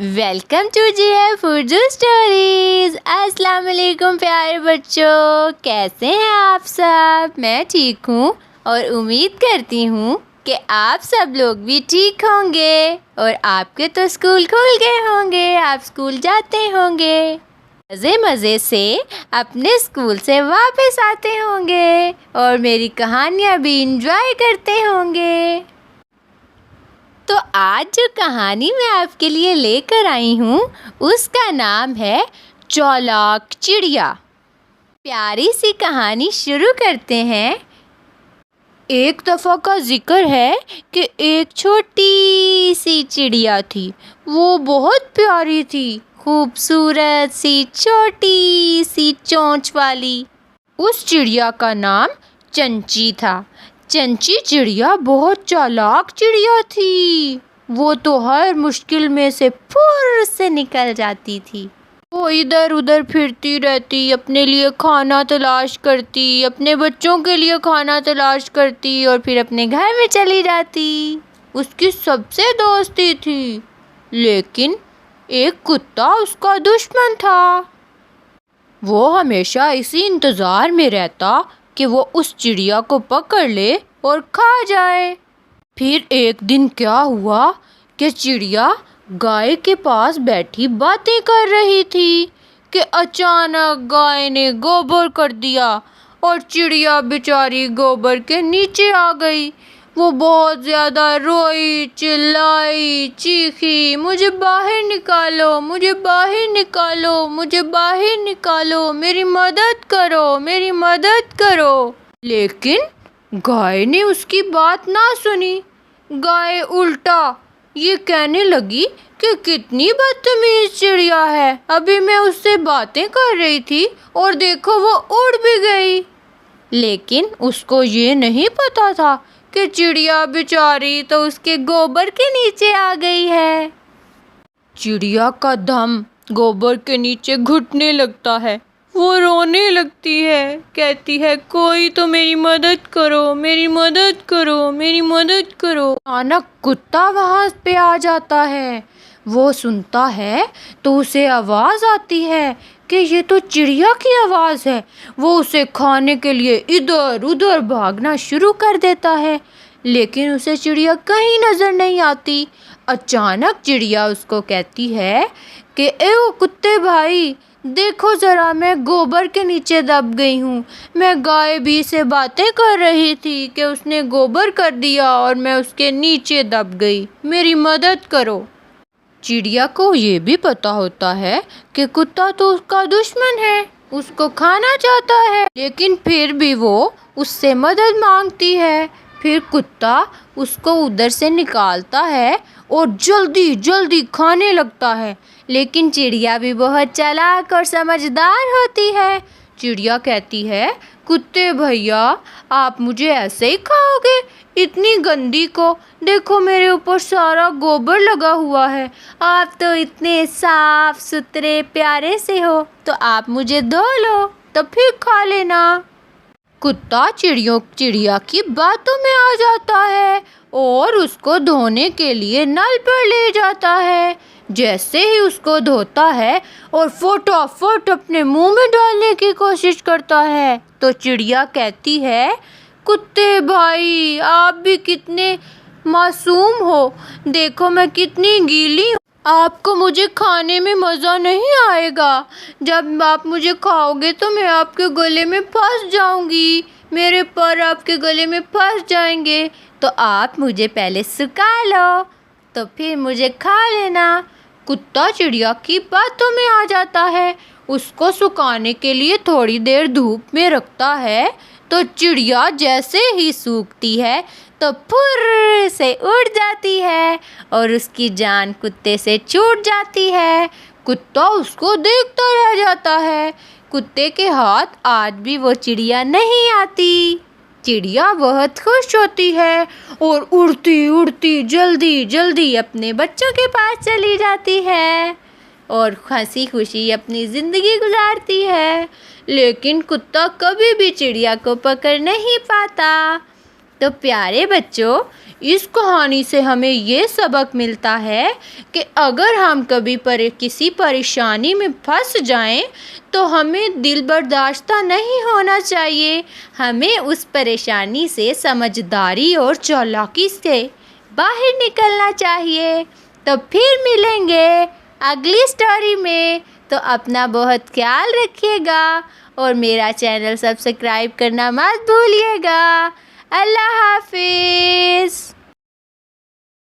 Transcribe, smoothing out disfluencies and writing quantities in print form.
Welcome to G F Urdu stories. السلام علیکم پیارے بچوں، کیسے ہیں آپ سب؟ میں ٹھیک ہوں اور امید کرتی ہوں کہ آپ سب لوگ بھی ٹھیک ہوں گے اور آپ کے تو اسکول کھل گئے ہوں گے، آپ اسکول جاتے ہوں گے، مزے مزے سے اپنے اسکول سے واپس آتے ہوں گے اور میری کہانیاں بھی انجوائے کرتے ہوں گے۔ تو آج جو کہانی میں آپ کے لیے لے کر آئی ہوں اس کا نام ہے چالاک چڑیا۔ پیاری سی کہانی شروع کرتے ہیں۔ ایک دفعہ کا ذکر ہے کہ ایک چھوٹی سی چڑیا تھی، وہ بہت پیاری تھی، خوبصورت سی چھوٹی سی چونچ والی۔ اس چڑیا کا نام چنچی تھا۔ چنچی چڑیا بہت چالاک چڑیا تھی، وہ تو ہر مشکل میں سے پھر سے نکل جاتی تھی۔ وہ ادھر ادھر پھرتی رہتی، اپنے لیے کھانا تلاش کرتی، اپنے بچوں کے لیے کھانا تلاش کرتی اور پھر اپنے گھر میں چلی جاتی۔ اس کی سب سے دوستی تھی، لیکن ایک کتا اس کا دشمن تھا۔ وہ ہمیشہ اسی انتظار میں رہتا کہ وہ اس چڑیا کو پکڑ لے اور کھا جائے۔ پھر ایک دن کیا ہوا کہ چڑیا گائے کے پاس بیٹھی باتیں کر رہی تھی کہ اچانک گائے نے گوبر کر دیا اور چڑیا بیچاری گوبر کے نیچے آ گئی۔ وہ بہت زیادہ روئی، چلائی، چیخی، مجھے باہر نکالو، مجھے باہر نکالو، مجھے باہر نکالو، میری مدد کرو، میری مدد کرو۔ لیکن گائے نے اس کی بات نہ سنی۔ گائے الٹا یہ کہنے لگی کہ کتنی بدتمیز چڑیا ہے، ابھی میں اس سے باتیں کر رہی تھی اور دیکھو وہ اڑ بھی گئی۔ لیکن اس کو یہ نہیں پتا تھا کہ چڑیا بیچاری تو اس کے گوبر کے نیچے آ گئی ہے۔ چڑیا کا دم گوبر کے نیچے گھٹنے لگتا ہے، وہ رونے لگتی ہے، کہتی ہے کوئی تو میری مدد کرو، میری مدد کرو، میری مدد کرو۔ اچانک کتا وہاں پہ آ جاتا ہے۔ وہ سنتا ہے تو اسے آواز آتی ہے کہ یہ تو چڑیا کی آواز ہے۔ وہ اسے کھانے کے لیے ادھر ادھر بھاگنا شروع کر دیتا ہے، لیکن اسے چڑیا کہیں نظر نہیں آتی۔ اچانک چڑیا اس کو کہتی ہے کہ اے کتے بھائی، دیکھو ذرا، میں گوبر کے نیچے دب گئی ہوں۔ میں گائے بھی سے باتیں کر رہی تھی کہ اس نے گوبر کر دیا اور میں اس کے نیچے دب گئی، میری مدد کرو۔ چڑیا کو یہ بھی پتا ہوتا ہے کہ کتا تو اس کا دشمن ہے، اس کو کھانا چاہتا ہے، لیکن پھر بھی وہ اس سے مدد مانگتی ہے۔ پھر کتا اس کو ادھر سے نکالتا ہے اور جلدی جلدی کھانے لگتا ہے، لیکن چڑیا بھی بہت چالاک اور سمجھدار ہوتی ہے۔ چڑیا کہتی ہے کتے بھیا، آپ مجھے ایسے ہی کھاؤ گے؟ اتنی گندی کو دیکھو، میرے اوپر سارا گوبر لگا ہوا ہے، آپ تو اتنے صاف ستھرے پیارے سے ہو، تو آپ مجھے دھو لو تو پھر کھا لینا۔ کتا چڑیا کی باتوں میں آ جاتا ہے اور اس کو دھونے کے لیے نل پر لے جاتا ہے۔ جیسے ہی اس کو دھوتا ہے اور فٹافٹ اپنے منہ میں ڈالنے کی کوشش کرتا ہے تو چڑیا کہتی ہے کتے بھائی، آپ بھی کتنے معصوم ہو، دیکھو میں کتنی گیلی ہوں، آپ کو مجھے کھانے میں مزہ نہیں آئے گا، جب آپ مجھے کھاؤ گے تو میں آپ کے گلے میں پھنس جاؤں گی، میرے پر آپ کے گلے میں پھنس جائیں گے، تو آپ مجھے پہلے سکھا لو تو پھر مجھے کھا لینا۔ کتا چڑیا کی باتوں میں آ جاتا ہے، اس کو سکھانے کے لیے تھوڑی دیر دھوپ میں رکھتا ہے، تو چڑیا جیسے ہی سوکھتی ہے تو پھر سے اڑ جاتی ہے اور اس کی جان کتے سے چھوٹ جاتی ہے۔ کتا اس کو دیکھتا رہ جاتا ہے، کتے کے ہاتھ آج بھی وہ چڑیا نہیں آتی۔ چڑیا بہت خوش ہوتی ہے اور اڑتی اڑتی جلدی جلدی اپنے بچوں کے پاس چلی جاتی ہے اور ہنسی خوشی اپنی زندگی گزارتی ہے۔ لیکن کتا کبھی بھی چڑیا کو پکڑ نہیں پاتا۔ تو پیارے بچوں، اس کہانی سے ہمیں یہ سبق ملتا ہے کہ اگر ہم کبھی کسی پریشانی میں پھنس جائیں تو ہمیں دل برداشتہ نہیں ہونا چاہیے، ہمیں اس پریشانی سے سمجھداری اور چالاکی سے باہر نکلنا چاہیے۔ تو پھر ملیں گے اگلی سٹوری میں، تو اپنا بہت خیال رکھیے گا اور میرا چینل سبسکرائب کرنا مت بھولیے گا۔ اللہ حافظ۔